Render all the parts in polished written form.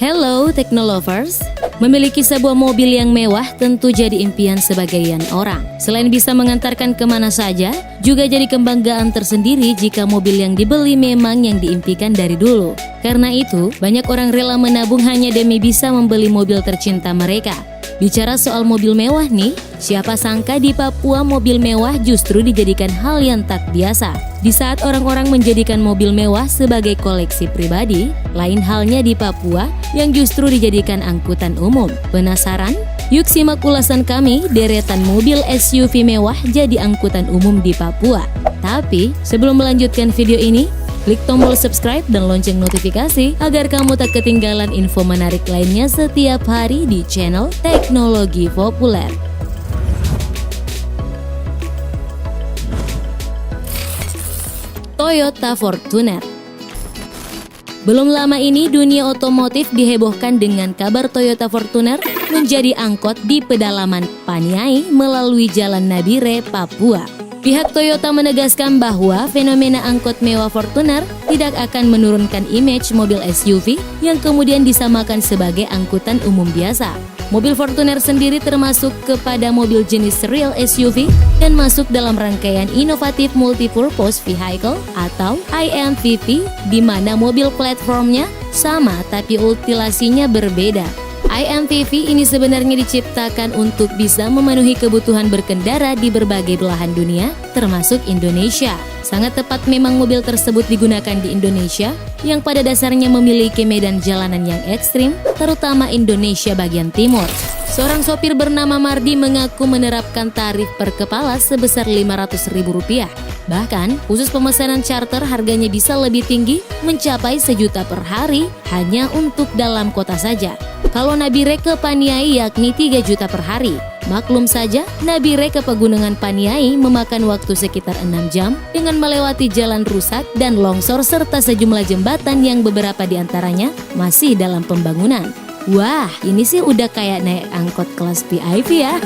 Hello Technolovers, memiliki sebuah mobil yang mewah tentu jadi impian sebagian orang. Selain bisa mengantarkan kemana saja, juga jadi kebanggaan tersendiri jika mobil yang dibeli memang yang diimpikan dari dulu. Karena itu, banyak orang rela menabung hanya demi bisa membeli mobil tercinta mereka. Bicara soal mobil mewah nih, siapa sangka di Papua mobil mewah justru dijadikan hal yang tak biasa. Di saat orang-orang menjadikan mobil mewah sebagai koleksi pribadi, lain halnya di Papua yang justru dijadikan angkutan umum. Penasaran? Yuk simak ulasan kami deretan mobil SUV mewah jadi angkutan umum di Papua. Tapi sebelum melanjutkan video ini, klik tombol subscribe dan lonceng notifikasi agar kamu tak ketinggalan info menarik lainnya setiap hari di channel Teknologi Populer. Toyota Fortuner. Belum lama ini dunia otomotif dihebohkan dengan kabar Toyota Fortuner menjadi angkot di pedalaman Paniai melalui Jalan Nabire, Papua. Pihak Toyota menegaskan bahwa fenomena angkot mewah Fortuner tidak akan menurunkan image mobil SUV yang kemudian disamakan sebagai angkutan umum biasa. Mobil Fortuner sendiri termasuk kepada mobil jenis real SUV dan masuk dalam rangkaian inovatif multipurpose vehicle atau IMPV, di mana mobil platformnya sama tapi utilasinya berbeda. IMPV ini sebenarnya diciptakan untuk bisa memenuhi kebutuhan berkendara di berbagai belahan dunia, termasuk Indonesia. Sangat tepat memang mobil tersebut digunakan di Indonesia, yang pada dasarnya memiliki medan jalanan yang ekstrim, terutama Indonesia bagian timur. Seorang sopir bernama Mardi mengaku menerapkan tarif per kepala sebesar Rp500.000. Bahkan, khusus pemesanan charter harganya bisa lebih tinggi, mencapai 1 juta per hari hanya untuk dalam kota saja. Kalau Nabire ke Paniai yakni 3 juta per hari. Maklum saja, Nabire ke Pegunungan Paniai memakan waktu sekitar 6 jam dengan melewati jalan rusak dan longsor serta sejumlah jembatan yang beberapa diantaranya masih dalam pembangunan. Wah, ini sih udah kayak naik angkot kelas VIP ya.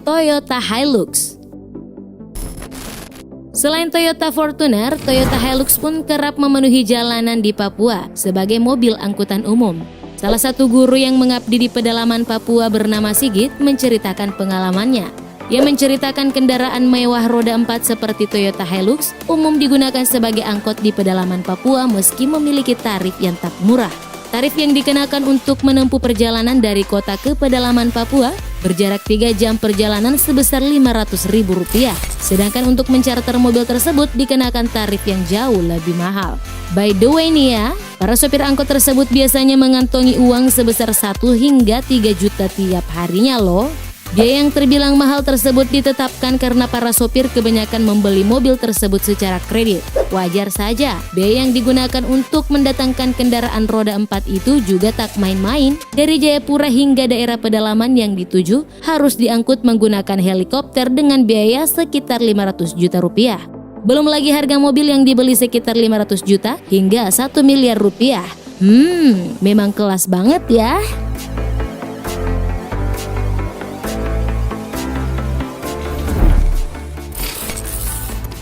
Toyota Hilux. Selain Toyota Fortuner, Toyota Hilux pun kerap memenuhi jalanan di Papua sebagai mobil angkutan umum. Salah satu guru yang mengabdi di pedalaman Papua bernama Sigit menceritakan pengalamannya. Ia menceritakan kendaraan mewah roda 4 seperti Toyota Hilux umum digunakan sebagai angkot di pedalaman Papua meski memiliki tarif yang tak murah. Tarif yang dikenakan untuk menempuh perjalanan dari kota ke pedalaman Papua berjarak 3 jam perjalanan sebesar Rp500.000. Sedangkan untuk mencarter mobil tersebut dikenakan tarif yang jauh lebih mahal. By the way nih ya, para sopir angkot tersebut biasanya mengantongi uang sebesar 1 hingga 3 juta tiap harinya loh. Biaya yang terbilang mahal tersebut ditetapkan karena para sopir kebanyakan membeli mobil tersebut secara kredit. Wajar saja, biaya yang digunakan untuk mendatangkan kendaraan roda 4 itu juga tak main-main. Dari Jayapura hingga daerah pedalaman yang dituju harus diangkut menggunakan helikopter dengan biaya sekitar 500 juta rupiah. Belum lagi harga mobil yang dibeli sekitar 500 juta hingga 1 miliar rupiah. Memang kelas banget ya.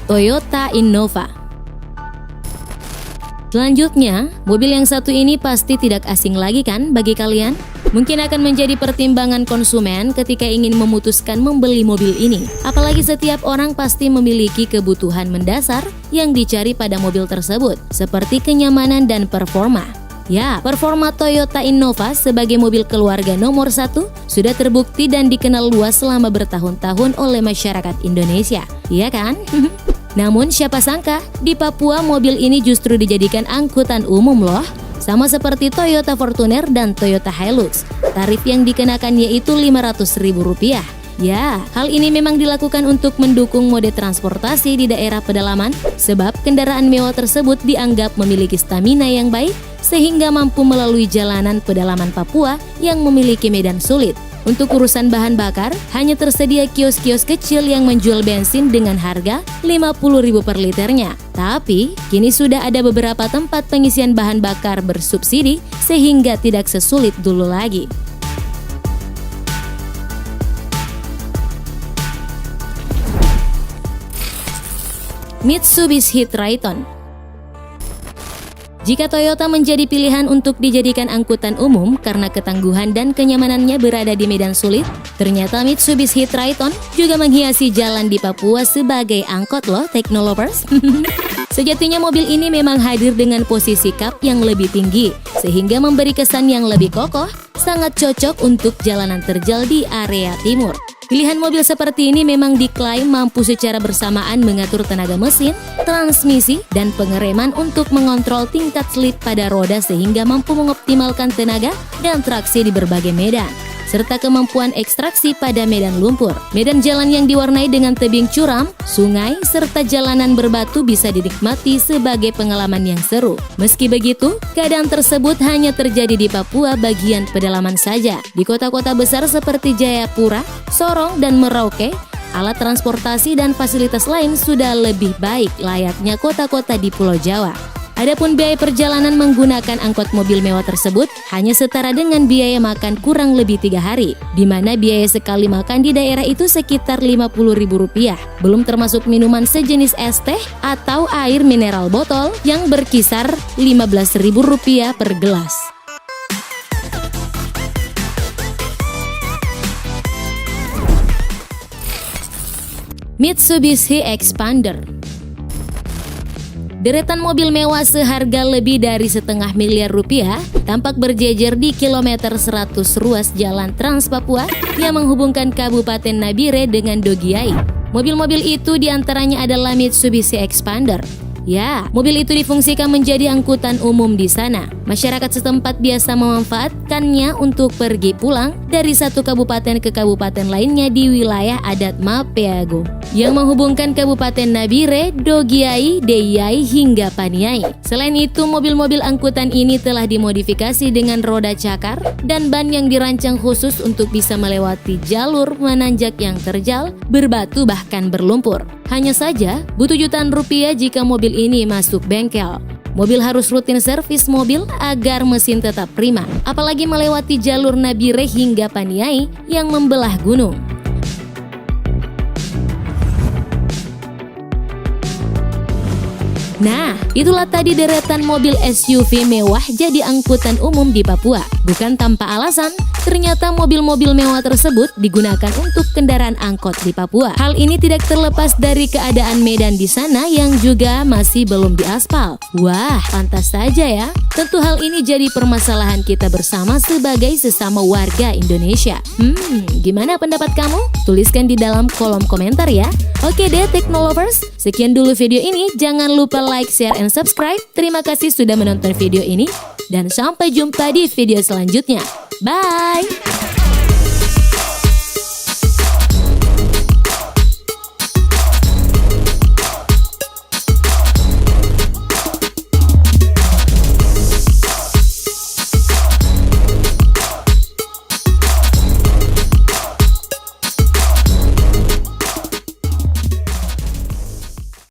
Toyota Innova. Selanjutnya, mobil yang satu ini pasti tidak asing lagi kan bagi kalian? Mungkin akan menjadi pertimbangan konsumen ketika ingin memutuskan membeli mobil ini. Apalagi setiap orang pasti memiliki kebutuhan mendasar yang dicari pada mobil tersebut, seperti kenyamanan dan performa. Ya, performa Toyota Innova sebagai mobil keluarga nomor 1 sudah terbukti dan dikenal luas selama bertahun-tahun oleh masyarakat Indonesia. Iya kan? Namun siapa sangka, di Papua mobil ini justru dijadikan angkutan umum loh. Sama seperti Toyota Fortuner dan Toyota Hilux, tarif yang dikenakan yaitu Rp500.000. Ya, hal ini memang dilakukan untuk mendukung mode transportasi di daerah pedalaman, sebab kendaraan mewah tersebut dianggap memiliki stamina yang baik sehingga mampu melalui jalanan pedalaman Papua yang memiliki medan sulit. Untuk urusan bahan bakar, hanya tersedia kios-kios kecil yang menjual bensin dengan harga Rp50.000 per liternya. Tapi, kini sudah ada beberapa tempat pengisian bahan bakar bersubsidi sehingga tidak sesulit dulu lagi. Mitsubishi Triton. Jika Toyota menjadi pilihan untuk dijadikan angkutan umum karena ketangguhan dan kenyamanannya berada di medan sulit, ternyata Mitsubishi Triton juga menghiasi jalan di Papua sebagai angkot loh, Teknolovers. Sejatinya mobil ini memang hadir dengan posisi kap yang lebih tinggi, sehingga memberi kesan yang lebih kokoh, sangat cocok untuk jalanan terjal di area timur. Pilihan mobil seperti ini memang diklaim mampu secara bersamaan mengatur tenaga mesin, transmisi, dan pengereman untuk mengontrol tingkat slip pada roda sehingga mampu mengoptimalkan tenaga dan traksi di berbagai medan, serta kemampuan ekstraksi pada medan lumpur. Medan jalan yang diwarnai dengan tebing curam, sungai, serta jalanan berbatu bisa dinikmati sebagai pengalaman yang seru. Meski begitu, keadaan tersebut hanya terjadi di Papua bagian pedalaman saja. Di kota-kota besar seperti Jayapura, Sorong, dan Merauke, alat transportasi dan fasilitas lain sudah lebih baik layaknya kota-kota di Pulau Jawa. Adapun biaya perjalanan menggunakan angkot mobil mewah tersebut hanya setara dengan biaya makan kurang lebih 3 hari, di mana biaya sekali makan di daerah itu sekitar Rp50.000, belum termasuk minuman sejenis es teh atau air mineral botol yang berkisar Rp15.000 per gelas. Mitsubishi Expander. Deretan mobil mewah seharga lebih dari $500 miliar tampak berjejer di kilometer 100 ruas jalan Trans Papua yang menghubungkan Kabupaten Nabire dengan Dogiai. Mobil-mobil itu diantaranya adalah Mitsubishi Expander. Ya, mobil itu difungsikan menjadi angkutan umum di sana. Masyarakat setempat biasa memanfaatkannya untuk pergi pulang dari satu kabupaten ke kabupaten lainnya di wilayah adat Mapeago yang menghubungkan Kabupaten Nabire, Dogiai, Deiyai, hingga Paniai. Selain itu, mobil-mobil angkutan ini telah dimodifikasi dengan roda cakar dan ban yang dirancang khusus untuk bisa melewati jalur menanjak yang terjal, berbatu, bahkan berlumpur. Hanya saja, butuh jutaan rupiah jika mobil ini masuk bengkel. Mobil harus rutin servis mobil agar mesin tetap prima, apalagi melewati jalur Nabire hingga Paniai yang membelah gunung. Nah, itulah tadi deretan mobil SUV mewah jadi angkutan umum di Papua. Bukan tanpa alasan, ternyata mobil-mobil mewah tersebut digunakan untuk kendaraan angkot di Papua. Hal ini tidak terlepas dari keadaan medan di sana yang juga masih belum diaspal. Wah, pantas saja ya. Tentu hal ini jadi permasalahan kita bersama sebagai sesama warga Indonesia. Gimana pendapat kamu? Tuliskan di dalam kolom komentar ya. Oke deh Teknolovers, sekian dulu video ini. Jangan lupa like, share, and subscribe. Terima kasih sudah menonton video ini dan sampai jumpa di video selanjutnya. Bye!